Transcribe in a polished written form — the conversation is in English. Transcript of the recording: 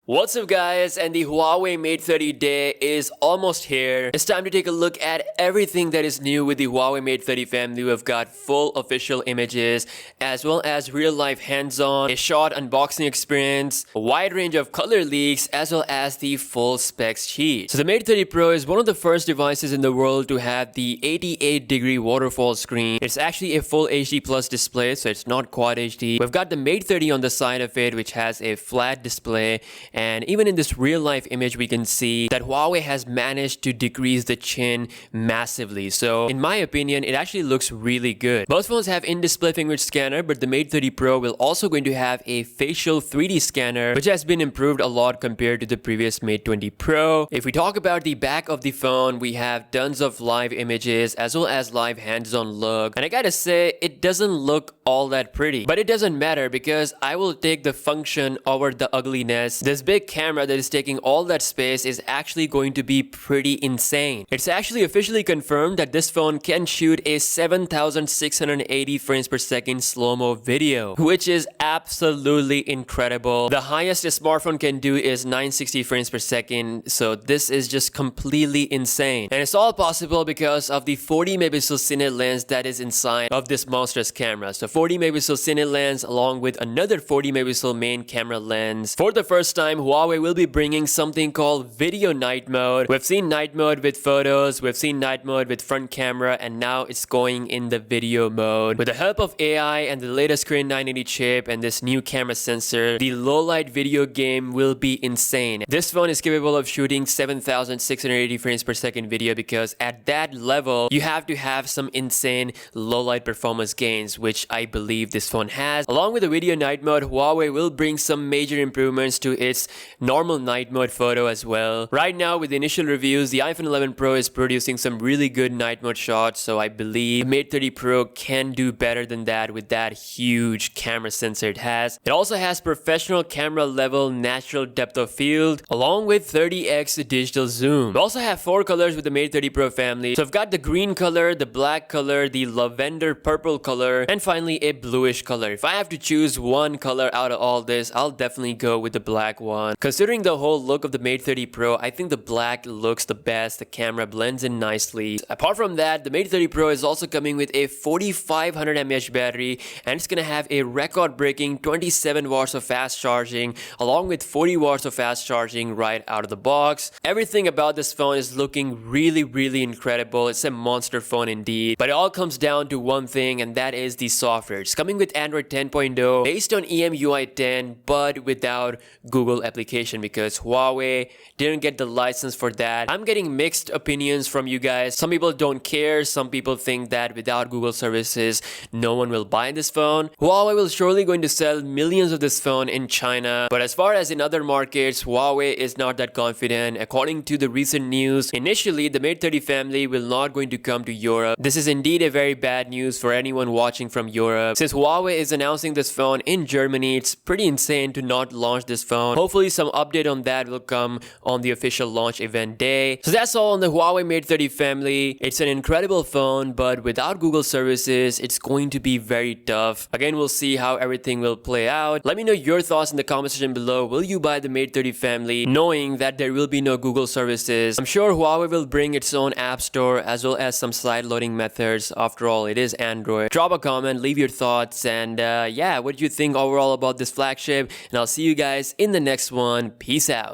What's up guys, and the Huawei Mate 30 day is almost here. It's time to take a look at everything that is new with the Huawei Mate 30 family. We've got full official images as well as real life hands-on, a short unboxing experience, a wide range of color leaks as well as the full specs sheet. So the Mate 30 Pro is one of the first devices in the world to have the 88-degree waterfall screen. It's actually a full HD plus display, so it's not quad HD. We've got the Mate 30 on the side of it, which has a flat display. And even in this real life image, we can see that Huawei has managed to decrease the chin massively. So in my opinion, it actually looks really good. Both phones have in-display fingerprint scanner, but the Mate 30 Pro will also going to have a facial 3D scanner, which has been improved a lot compared to the previous Mate 20 Pro. If we talk about the back of the phone, we have tons of live images as well as live hands-on look. And I gotta say, it doesn't look all that pretty. But it doesn't matter because I will take the function over the ugliness. This big camera that is taking all that space is actually going to be pretty insane. It's actually officially confirmed that this phone can shoot a 7680 frames per second slow-mo video, which is absolutely incredible. The highest a smartphone can do is 960 frames per second, so this is just completely insane. And it's all possible because of the 40 megapixel cine lens that is inside of this monstrous camera. So 40 megapixel cine lens along with another 40 megapixel main camera lens. For the first time, Huawei will be bringing something called video night mode. We've seen night mode with photos, we've seen night mode with front camera, and now it's going in the video mode. With the help of AI and the latest Crane 980 chip and this new camera sensor, the low light video game will be insane. This phone is capable of shooting 7680 frames per second video because at that level, you have to have some insane low light performance gains, which I believe this phone has. Along with the video night mode, Huawei will bring some major improvements to its normal night mode photo as well. Right now, with the initial reviews, the iPhone 11 Pro is producing some really good night mode shots, so I believe the Mate 30 Pro can do better than that with that huge camera sensor it has. It also has professional camera level natural depth of field along with 30x digital zoom. We also have 4 colors with the Mate 30 Pro family. So I've got the green color, the black color, the lavender purple color, and finally a bluish color. If I have to choose one color out of all this, I'll definitely go with the black one. Considering the whole look of the Mate 30 Pro, I think the black looks the best. The camera blends in nicely. Apart from that, the Mate 30 Pro is also coming with a 4500 mAh battery, and it's gonna have a record-breaking 27 watts of fast charging along with 40 watts of fast charging right out of the box. Everything about this phone is looking really incredible. It's a monster phone indeed. But it all comes down to one thing, and that is the software. It's coming with Android 10.0 based on EMUI 10 but without Google application because Huawei didn't get the license for that. I'm getting mixed opinions from you guys. Some people don't care. Some people think that without Google services, no one will buy this phone. Huawei will surely going to sell millions of this phone in China. But as far as in other markets, Huawei is not that confident. According to the recent news, initially the Mate 30 family will not going to come to Europe. This is indeed a very bad news for anyone watching from Europe. Since Huawei is announcing this phone in Germany, it's pretty insane to not launch this phone. Hopefully some update on that will come on the official launch event day. So that's all on the Huawei Mate 30 family. It's an incredible phone, but without Google services, it's going to be very tough. Again, we'll see how everything will play out. Let me know your thoughts in the comment section below. Will you buy the Mate 30 family knowing that there will be no Google services? I'm sure Huawei will bring its own app store as well as some slide loading methods. After all, it is Android. Drop a comment, leave your thoughts, and yeah, what do you think overall about this flagship? And I'll see you guys in the next one. Peace out.